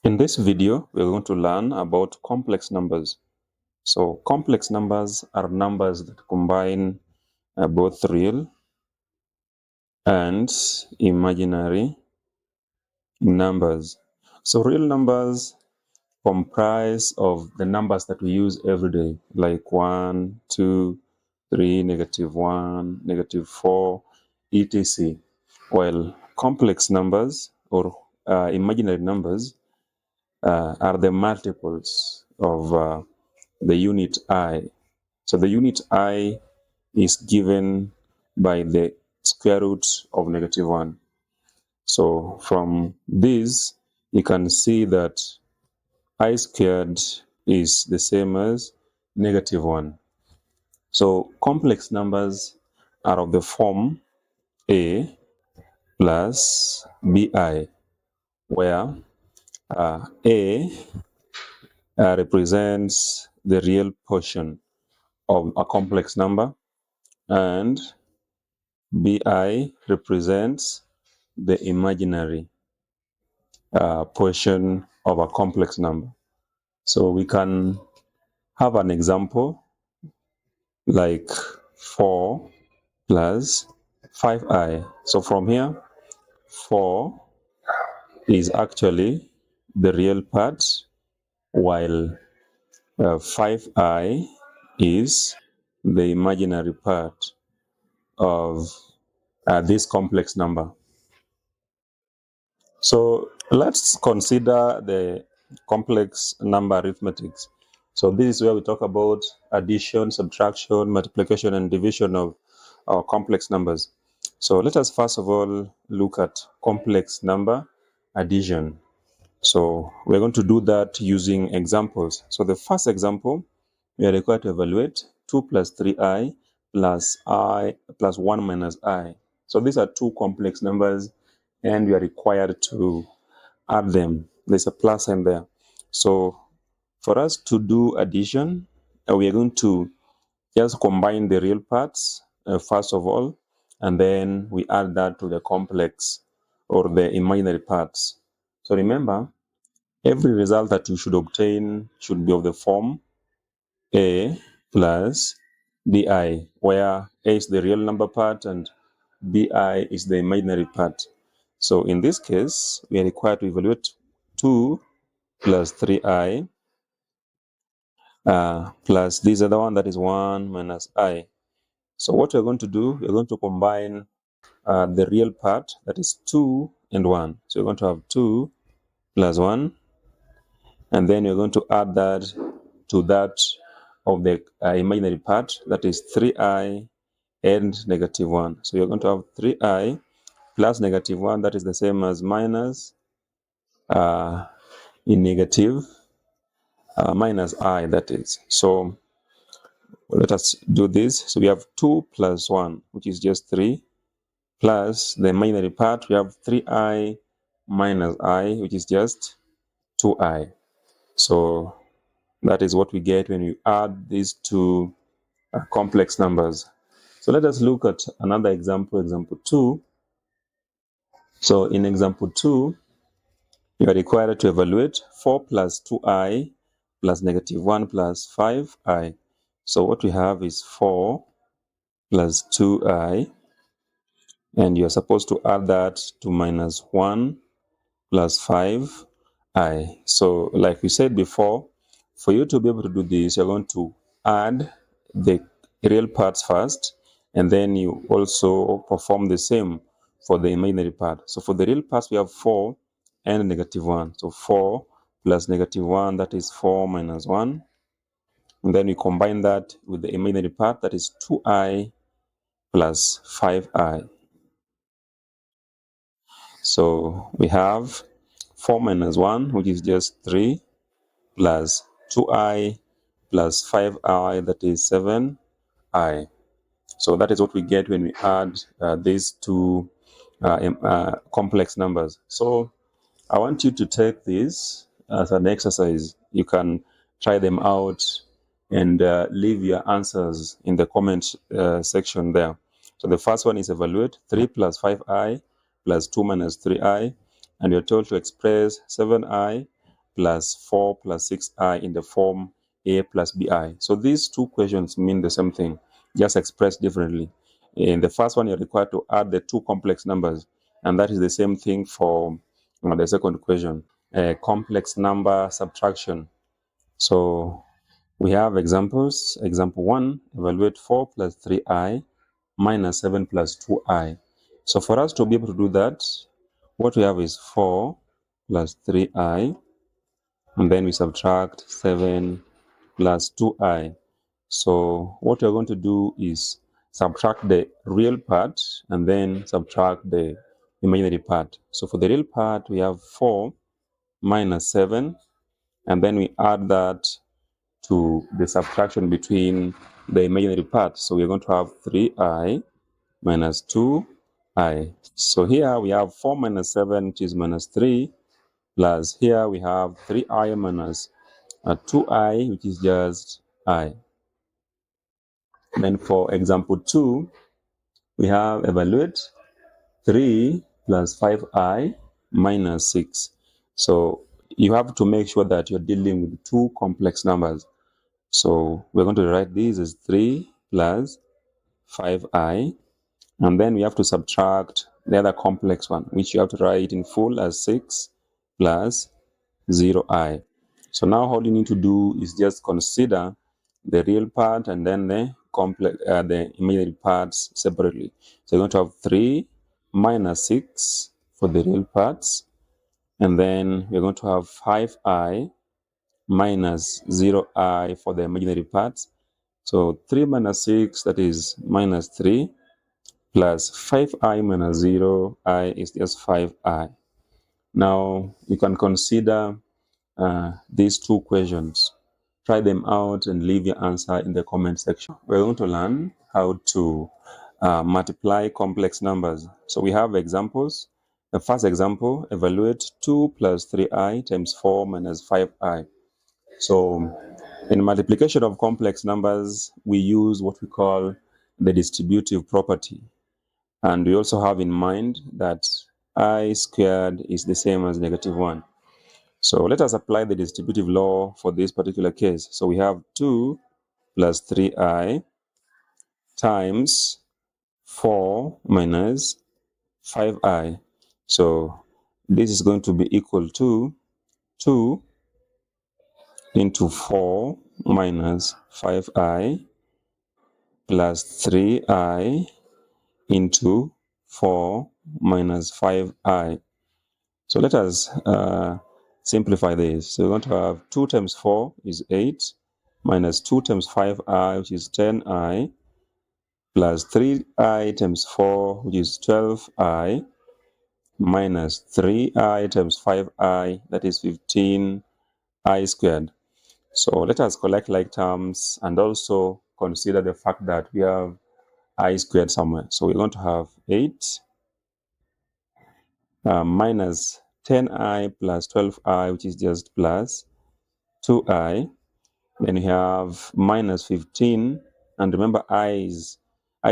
In this video, we're going to learn about complex numbers. So complex numbers are numbers that combine both real and imaginary numbers. So real numbers comprise of the numbers that we use every day, like 1, 2, 3, -1, -4, etc. While complex numbers or imaginary numbers are the multiples of the unit I. So the unit I is given by the square root of -1. So from this, you can see that I squared is the same as -1. So complex numbers are of the form A plus BI, where A represents the real portion of a complex number and BI represents the imaginary portion of a complex number. So we can have an example like 4 plus 5i. So from here, 4 is actually the real part, while 5i is the imaginary part of this complex number. So let's consider the complex number arithmetics. So this is where we talk about addition, subtraction, multiplication, and division of our complex numbers. So let us first of all look at complex number addition. So we're going to do that using examples. So the first example, we are required to evaluate 2 plus 3i plus I plus 1 minus I. So these are two complex numbers and we are required to add them. There's a plus sign there. So for us to do addition, we are going to just combine the real parts first of all, and then we add that to the complex or the imaginary parts. So remember, every result that you should obtain should be of the form A plus BI, where A is the real number part and BI is the imaginary part. So in this case, we are required to evaluate 2 plus 3i plus this other one that is 1 minus I. So what we're going to do, we're going to combine the real part, that is 2 and 1. So we're going to have 2 plus 1, and then you're going to add that to that of the imaginary part, that is 3i and -1. So you're going to have 3i plus -1, that is the same as minus in negative minus I, that is. So let us do this. So we have 2 plus 1, which is just 3, plus the imaginary part, we have 3i minus I, which is just 2i. So that is what we get when you add these two complex numbers. So let us look at another example, example 2. So in example 2, you are required to evaluate 4 plus 2i plus -1 plus 5i. So what we have is 4 plus 2i, and you're supposed to add that to -1 plus 5i. So like we said before, for you to be able to do this, you're going to add the real parts first, and then you also perform the same for the imaginary part. So for the real parts, we have 4 and -1. So 4 plus -1, that is 4 minus 1. And then we combine that with the imaginary part, that is 2i plus 5i. So we have 4 minus 1, which is just 3, plus 2i plus 5i, that is 7i. So that is what we get when we add these two complex numbers. So I want you to take this as an exercise. You can try them out and leave your answers in the comment section there. So the first one is evaluate 3 plus 5i plus 2 minus 3i, and you're told to express 7i plus 4 plus 6i in the form a plus bi. So these two questions mean the same thing, just expressed differently. In the first one, you're required to add the two complex numbers, and that is the same thing for the second question, complex number subtraction. So we have examples. Example 1, evaluate 4 plus 3i minus 7 plus 2i. So for us to be able to do that, what we have is 4 plus 3i, and then we subtract 7 plus 2i. So what we're going to do is subtract the real part and then subtract the imaginary part. So for the real part, we have 4 minus 7, and then we add that to the subtraction between the imaginary part. So we're going to have 3i minus 2i. So here we have 4 minus 7, which is minus 3, plus here we have 3i minus 2i, which is just I. Then for example 2, we have evaluate 3 plus 5i minus 6. So you have to make sure that you're dealing with two complex numbers. So we're going to write this as 3 plus 5i, and then we have to subtract the other complex one, which you have to write in full as 6 plus 0i. So now all you need to do is just consider the real part and then the complex, the imaginary parts separately. So you're going to have 3 minus 6 for the real parts, and then we're going to have 5i minus 0i for the imaginary parts. So 3 minus 6, that is minus 3, plus 5i minus 0i is just 5i. Now you can consider these two questions. Try them out and leave your answer in the comment section. We're going to learn how to multiply complex numbers. So we have examples. The first example, evaluate 2 plus 3i times 4 minus 5i. So in multiplication of complex numbers, we use what we call the distributive property. And we also have in mind that I squared is the same as negative 1. So let us apply the distributive law for this particular case. So we have 2 plus 3i times 4 minus 5i. So this is going to be equal to 2 into 4 minus 5i plus 3i into 4 minus 5i. So let us simplify this. So we're going to have 2 times 4 is 8, minus 2 times 5i, which is 10i, plus 3i times 4, which is 12i, minus 3i times 5i, that is 15i squared. So let us collect like terms and also consider the fact that we have I squared somewhere. So we're going to have 8 minus 10i plus 12i, which is just plus 2i. Then we have minus 15, and remember I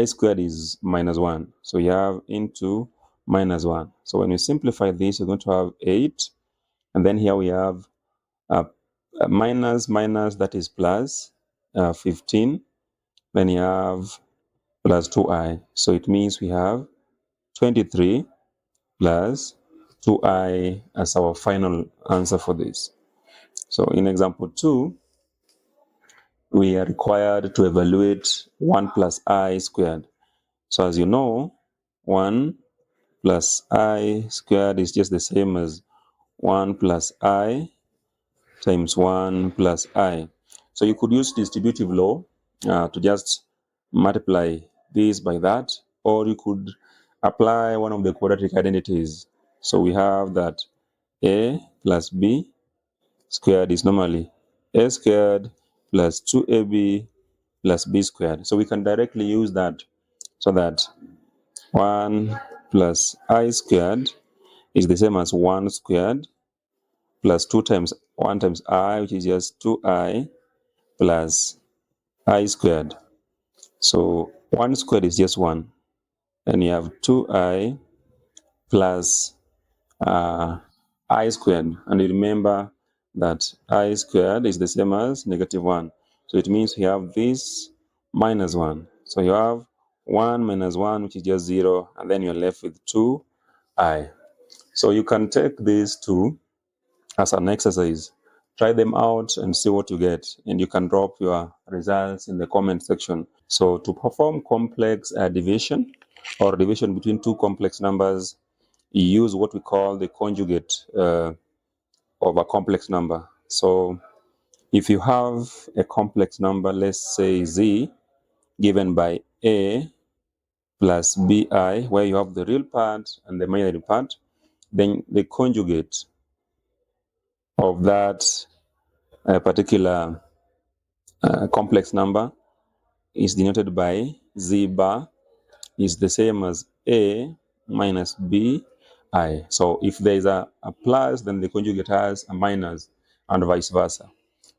squared is minus 1. So you have into minus 1. So when we simplify this, we're going to have 8, and then here we have minus, that is plus 15. Then you have plus 2i. So it means we have 23 plus 2i as our final answer for this. So in example 2, we are required to evaluate 1 plus I squared. So as you know, 1 plus I squared is just the same as 1 plus I times 1 plus I. So you could use distributive law to just multiply this by that, or you could apply one of the quadratic identities. So we have that A plus B squared is normally A squared plus 2AB plus B squared. So we can directly use that, so that 1 plus I squared is the same as 1 squared plus 2 times 1 times I, which is just 2I plus I squared. So 1 squared is just 1. Then you have 2I plus I squared. And you remember that I squared is the same as -1. So it means we have this -1. So you have 1 minus 1, which is just 0, and then you're left with 2i. So you can take these two as an exercise. Try them out and see what you get, and you can drop your results in the comment section. So to perform complex division or division between two complex numbers, you use what we call the conjugate of a complex number. So if you have a complex number, let's say z, given by a plus bi, where you have the real part and the imaginary part, then the conjugate of that particular complex number is denoted by z bar is the same as a minus bi. So if there is a plus, then the conjugate has a minus, and vice versa.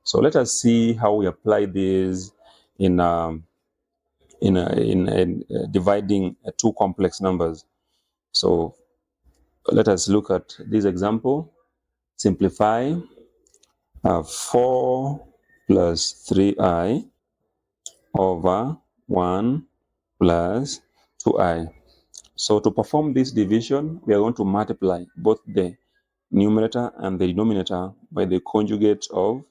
So let us see how we apply this in dividing two complex numbers. So let us look at this example. Simplify 4 plus 3i over 1 plus 2i. So to perform this division, we are going to multiply both the numerator and the denominator by the conjugate of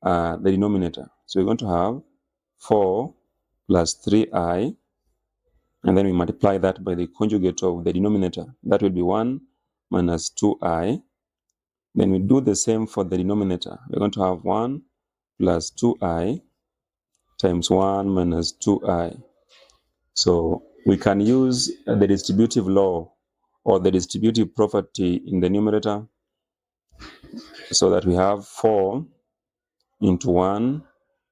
the denominator. So we're going to have 4 plus 3i, and then we multiply that by the conjugate of the denominator. That will be 1 minus 2i. Then we do the same for the denominator. We're going to have 1 plus 2i times 1 minus 2i. So we can use the distributive law or the distributive property in the numerator, so that we have 4 into 1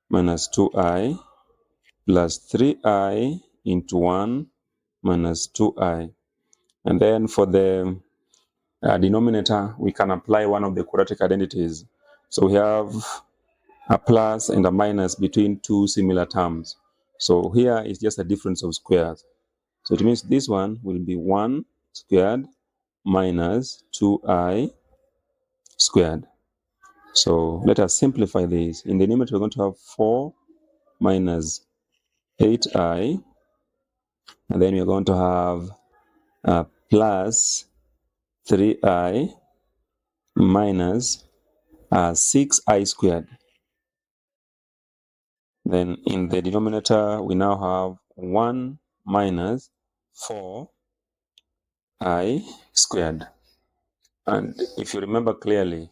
minus 2i plus 3i into 1 minus 2i. And then for the denominator, we can apply one of the quadratic identities. So we have a plus and a minus between two similar terms. So here is just a difference of squares. So it means this one will be 1 squared minus 2i squared. So let us simplify this. In the numerator, we're going to have 4 minus 8i, and then we're going to have plus 3i minus 6i squared. Then in the denominator, we now have 1 minus 4i squared. And if you remember clearly,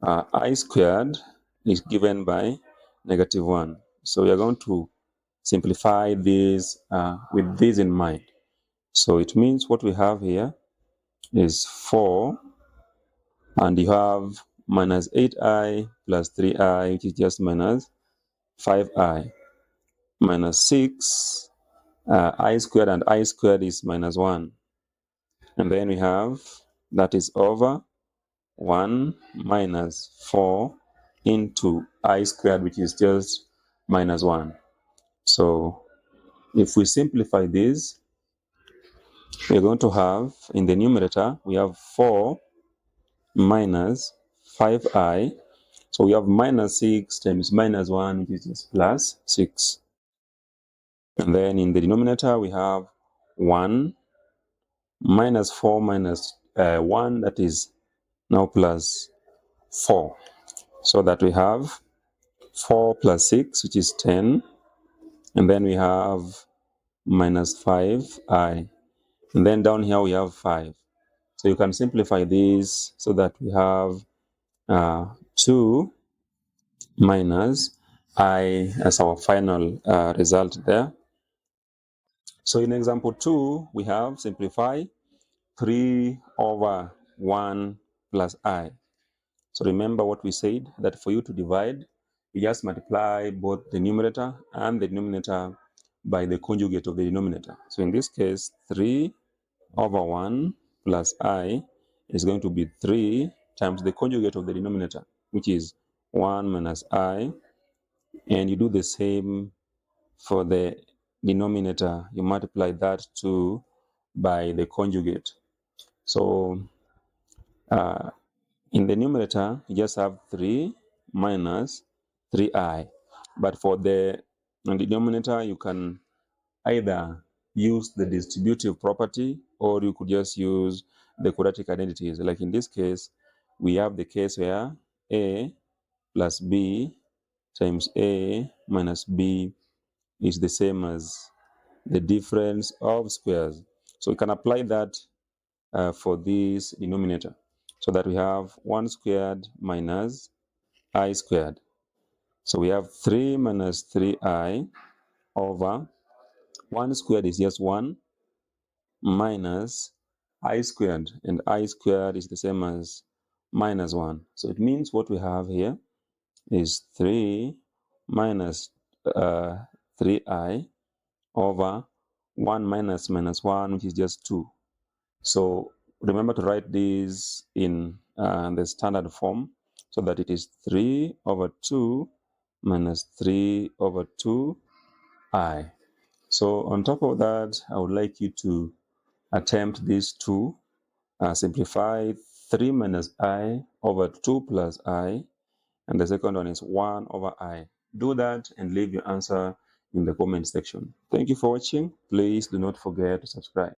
I squared is given by -1. So we are going to simplify this with this in mind. So it means what we have here is 4, and you have minus 8i plus 3i, which is just minus 5i, minus 6 I squared, and I squared is -1. And then we have that is over 1 minus 4 into I squared, which is just -1. So if we simplify this, we're going to have in the numerator, we have 4 minus 5i. So we have minus 6 times -1, which is just plus 6. And then in the denominator, we have 1 minus 4 minus 1, that is now plus 4. So that we have 4 plus 6, which is 10. And then we have minus 5i. And then down here we have 5. So you can simplify this so that we have 2 minus I as our final result there. So in example 2, we have simplify 3 over 1 plus I. So remember what we said, that for you to divide, you just multiply both the numerator and the denominator by the conjugate of the denominator. So in this case, 3 over 1 plus I is going to be 3 times the conjugate of the denominator, which is 1 minus I. And you do the same for the denominator. You multiply that 2 by the conjugate. So In the numerator, you just have 3 minus 3i. But for the denominator, you can either use the distributive property or you could just use the quadratic identities. Like in this case, we have the case where a plus b times a minus b is the same as the difference of squares. So we can apply that for this denominator, so that we have 1 squared minus I squared. So we have 3 minus 3i over 1 squared is just 1 minus I squared, and I squared is the same as minus 1. So it means what we have here is 3 minus 3i over 1 minus minus 1, which is just 2. So remember to write this in the standard form, so that it is 3 over 2 minus 3 over 2i. So on top of that, I would like you to attempt these two. Simplify 3 minus I over 2 plus I, and the second one is 1 over I. Do that and leave your answer in the comment section. Thank you for watching. Please do not forget to subscribe.